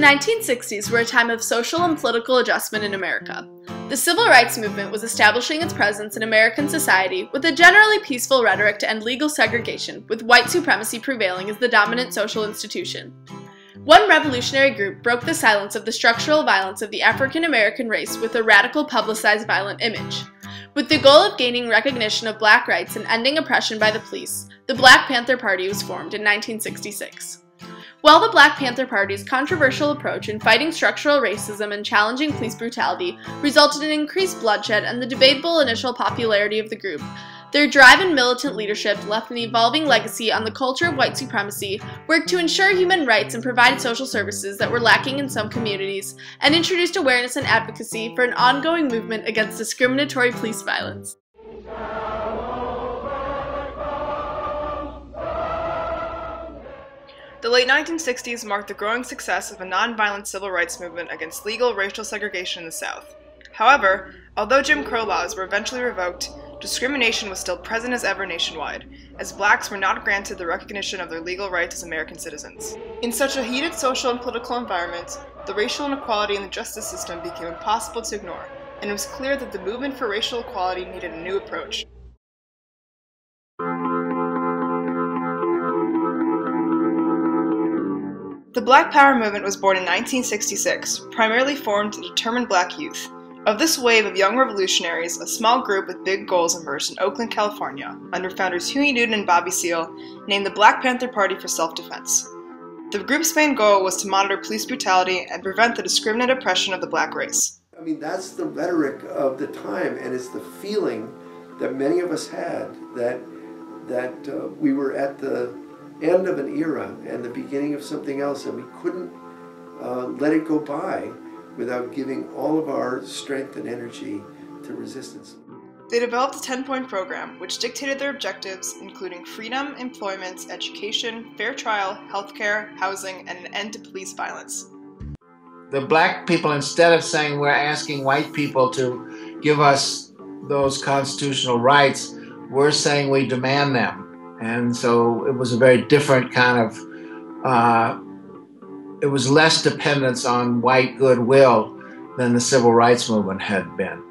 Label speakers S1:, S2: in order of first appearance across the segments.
S1: 1960s were a time of social and political adjustment in America. The civil rights movement was establishing its presence in American society with a generally peaceful rhetoric to end legal segregation, with white supremacy prevailing as the dominant social institution. One revolutionary group broke the silence of the structural violence of the African American race with a radical, publicized, violent image. With the goal of gaining recognition of black rights and ending oppression by the police, the Black Panther Party was formed in 1966. While the Black Panther Party's controversial approach in fighting structural racism and challenging police brutality resulted in increased bloodshed and the debatable initial popularity of the group, their drive and militant leadership left an evolving legacy on the culture of white supremacy, worked to ensure human rights and provided social services that were lacking in some communities, and introduced awareness and advocacy for an ongoing movement against discriminatory police violence.
S2: The late 1960s marked the growing success of a nonviolent civil rights movement against legal racial segregation in the South. However, although Jim Crow laws were eventually revoked, discrimination was still present as ever nationwide, as blacks were not granted the recognition of their legal rights as American citizens. In such a heated social and political environment, the racial inequality in the justice system became impossible to ignore, and it was clear that the movement for racial equality needed a new approach. The Black Power movement was born in 1966, primarily formed to determine black youth. Of this wave of young revolutionaries, a small group with big goals emerged in Oakland, California, under founders Huey Newton and Bobby Seale, named the Black Panther Party for Self-Defense. The group's main goal was to monitor police brutality and prevent the discriminate oppression of the black race.
S3: I mean, that's the rhetoric of the time, and it's the feeling that many of us had that we were at the end of an era and the beginning of something else, and we couldn't let it go by without giving all of our strength and energy to resistance.
S2: They developed a 10-point program which dictated their objectives, including freedom, employment, education, fair trial, healthcare, housing, and an end to police violence.
S4: The black people, instead of saying we're asking white people to give us those constitutional rights, we're saying we demand them. And so it was a very different kind of, it was less dependence on white goodwill than the civil rights movement had been.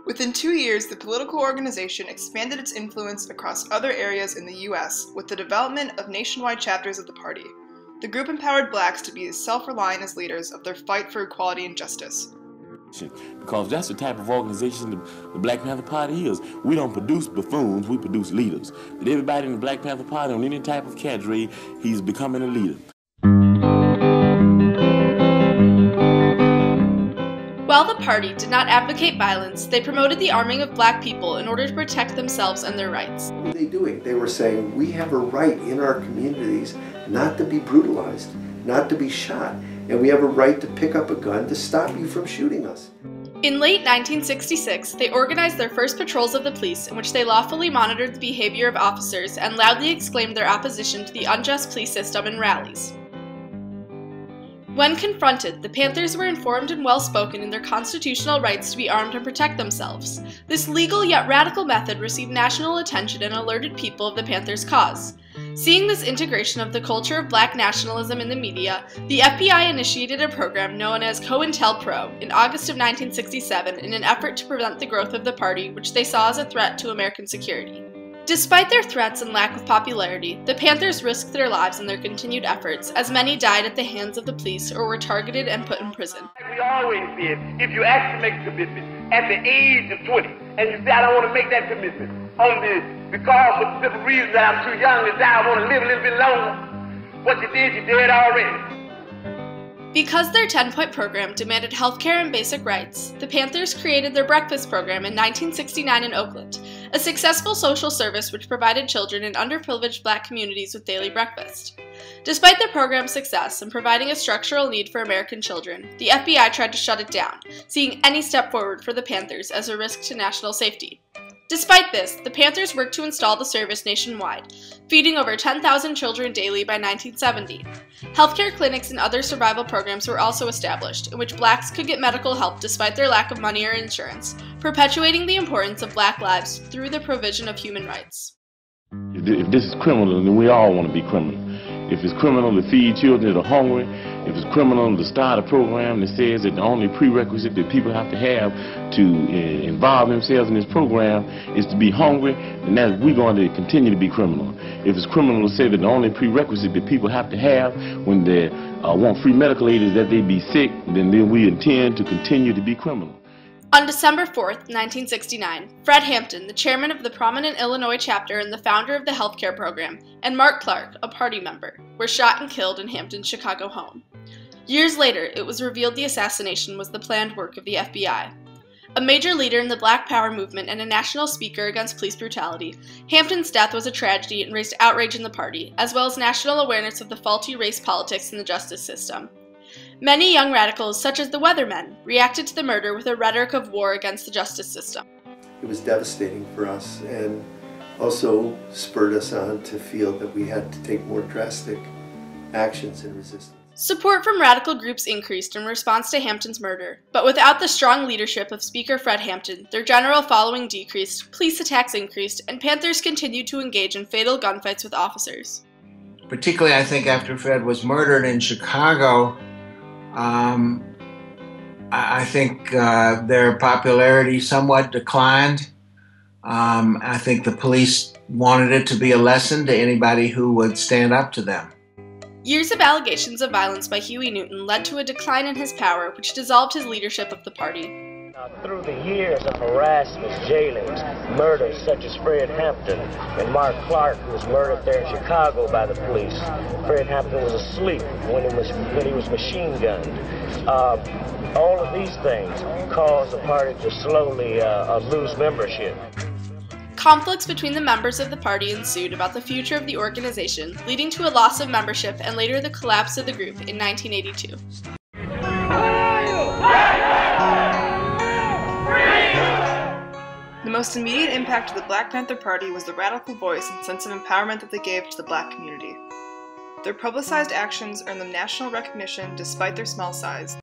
S2: Within 2 years, the political organization expanded its influence across other areas in the U.S. with the development of nationwide chapters of the party. The group empowered blacks to be as self-reliant as leaders of their fight for equality and justice.
S5: Because that's the type of organization the Black Panther Party is. We don't produce buffoons, we produce leaders. But everybody in the Black Panther Party, on any type of cadre, he's becoming a leader.
S1: While the party did not advocate violence, they promoted the arming of black people in order to protect themselves and their rights.
S3: What were they doing? They were saying, we have a right in our communities not to be brutalized, not to be shot, and we have a right to pick up a gun to stop you from shooting us.
S1: In late 1966, they organized their first patrols of the police, in which they lawfully monitored the behavior of officers and loudly exclaimed their opposition to the unjust police system in rallies. When confronted, the Panthers were informed and well-spoken in their constitutional rights to be armed and protect themselves. This legal yet radical method received national attention and alerted people of the Panthers' cause. Seeing this integration of the culture of black nationalism in the media, the FBI initiated a program known as COINTELPRO in August of 1967 in an effort to prevent the growth of the party, which they saw as a threat to American security. Despite their threats and lack of popularity, the Panthers risked their lives in their continued efforts, as many died at the hands of the police or were targeted and put in prison.
S6: We always said, if you actually make a commitment at the age of 20, and you say, I don't want to make that commitment because of the simple reason that I'm too young to die, I want to live a little bit longer, what you did, you did already.
S1: Because their 10-point program demanded healthcare and basic rights, the Panthers created their breakfast program in 1969 in Oakland, a successful social service which provided children in underprivileged black communities with daily breakfast. Despite the program's success in providing a structural need for American children, the FBI tried to shut it down, seeing any step forward for the Panthers as a risk to national safety. Despite this, the Panthers worked to install the service nationwide, feeding over 10,000 children daily by 1970. Healthcare clinics and other survival programs were also established, in which blacks could get medical help despite their lack of money or insurance, perpetuating the importance of black lives through the provision of human rights.
S5: If this is criminal, then we all want to be criminal. If it's criminal to feed children that are hungry, If it's criminal to start a program that says that the only prerequisite that people have to have to involve themselves in this program is to be hungry, then we're going to continue to be criminal. If it's criminal to say that the only prerequisite that people have to have when they want free medical aid is that they be sick, then we intend to continue to be criminal.
S1: On December 4th, 1969, Fred Hampton, the chairman of the prominent Illinois chapter and the founder of the healthcare program, and Mark Clark, a party member, were shot and killed in Hampton's Chicago home. Years later, it was revealed the assassination was the planned work of the FBI. A major leader in the Black Power movement and a national speaker against police brutality, Hampton's death was a tragedy and raised outrage in the party, as well as national awareness of the faulty race politics in the justice system. Many young radicals, such as the Weathermen, reacted to the murder with a rhetoric of war against the justice system.
S3: It was devastating for us and also spurred us on to feel that we had to take more drastic actions in resistance.
S1: Support from radical groups increased in response to Hampton's murder, but without the strong leadership of Speaker Fred Hampton, their general following decreased, police attacks increased, and Panthers continued to engage in fatal gunfights with officers.
S4: Particularly, I think, after Fred was murdered in Chicago, I think their popularity somewhat declined. I think the police wanted it to be a lesson to anybody who would stand up to them.
S1: Years of allegations of violence by Huey Newton led to a decline in his power, which dissolved his leadership of the party.
S7: Through the years of harassments, jailings, murders such as Fred Hampton and Mark Clark, who was murdered there in Chicago by the police. Fred Hampton was asleep when he was machine gunned. All of these things caused the party to slowly lose membership.
S1: Conflicts between the members of the party ensued about the future of the organization, leading to a loss of membership and later the collapse of the group in 1982.
S2: The most immediate impact of the Black Panther Party was the radical voice and sense of empowerment that they gave to the Black community. Their publicized actions earned them national recognition despite their small size.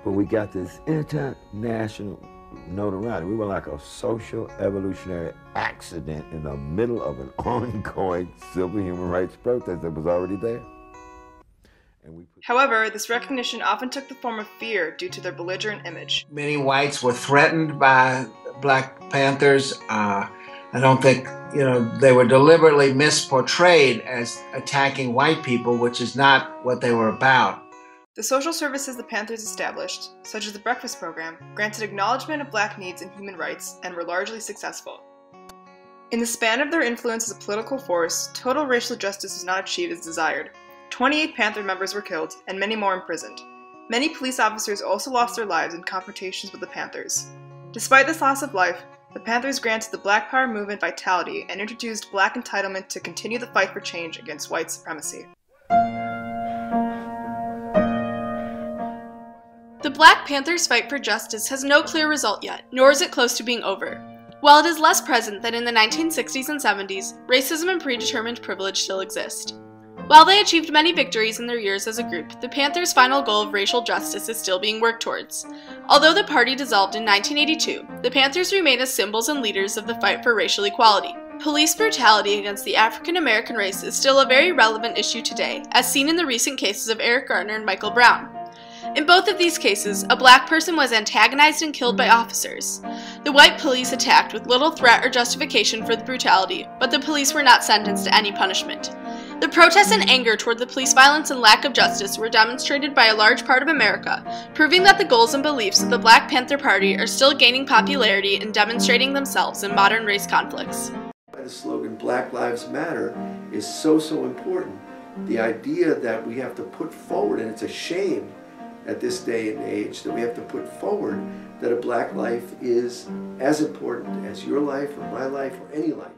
S8: But we got this international notoriety. We were like a social evolutionary accident in the middle of an ongoing civil human rights protest that was already there.
S2: However, this recognition often took the form of fear due to their belligerent image.
S4: Many whites were threatened by Black Panthers. I don't think, they were deliberately misportrayed as attacking white people, which is not what they were about.
S2: The social services the Panthers established, such as the breakfast program, granted acknowledgement of Black needs and human rights and were largely successful. In the span of their influence as a political force, total racial justice was not achieved as desired. 28 Panther members were killed, and many more imprisoned. Many police officers also lost their lives in confrontations with the Panthers. Despite this loss of life, the Panthers granted the Black Power movement vitality and introduced Black entitlement to continue the fight for change against white supremacy.
S1: The Black Panthers' fight for justice has no clear result yet, nor is it close to being over. While it is less present than in the 1960s and 70s, racism and predetermined privilege still exist. While they achieved many victories in their years as a group, the Panthers' final goal of racial justice is still being worked towards. Although the party dissolved in 1982, the Panthers remain as symbols and leaders of the fight for racial equality. Police brutality against the African American race is still a very relevant issue today, as seen in the recent cases of Eric Garner and Michael Brown. In both of these cases, a Black person was antagonized and killed by officers. The white police attacked with little threat or justification for the brutality, but the police were not sentenced to any punishment. The protests and anger toward the police violence and lack of justice were demonstrated by a large part of America, proving that the goals and beliefs of the Black Panther Party are still gaining popularity and demonstrating themselves in modern race conflicts.
S3: The slogan Black Lives Matter is so important. The idea that we have to put forward, and it's a shame at this day and age that we have to put forward that a Black life is as important as your life or my life or any life.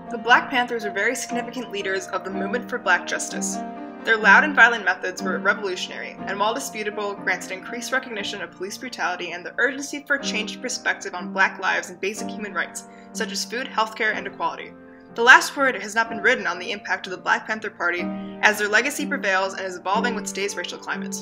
S2: The Black Panthers were very significant leaders of the movement for Black justice. Their loud and violent methods were revolutionary, and while disputable, granted increased recognition of police brutality and the urgency for a changed perspective on Black lives and basic human rights, such as food, healthcare, and equality. The last word has not been written on the impact of the Black Panther Party, as their legacy prevails and is evolving with today's racial climate.